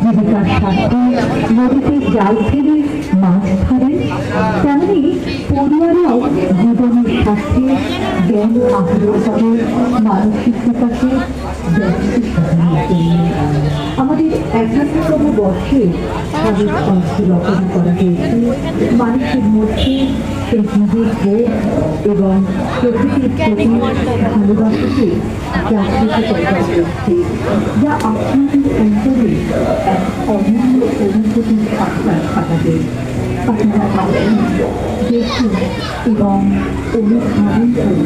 জীবিকার স্বার্থে নদীতে জাল ফেলে মাছ ধরেন, তেমনি পড়ুয়ারাও জীবনের স্বার্থে জ্ঞান আহরণ করে মানসিক বিকাশে আমাদের 51তম বর্ষে স্বাধীন অর্থ রচনা করা হয়েছে মানুষের মধ্যে সেই জীবের ভোগ এবং প্রকৃতির প্রতি ভালোবাসাকে জাগ্রত করা হয়েছে, যা আপনাদের অন্তরে এক অমূল্য অনুভূতির সাক্ষাৎ পাঠাবে। আপনারা দেখুন এবং অনুধাবন করুন।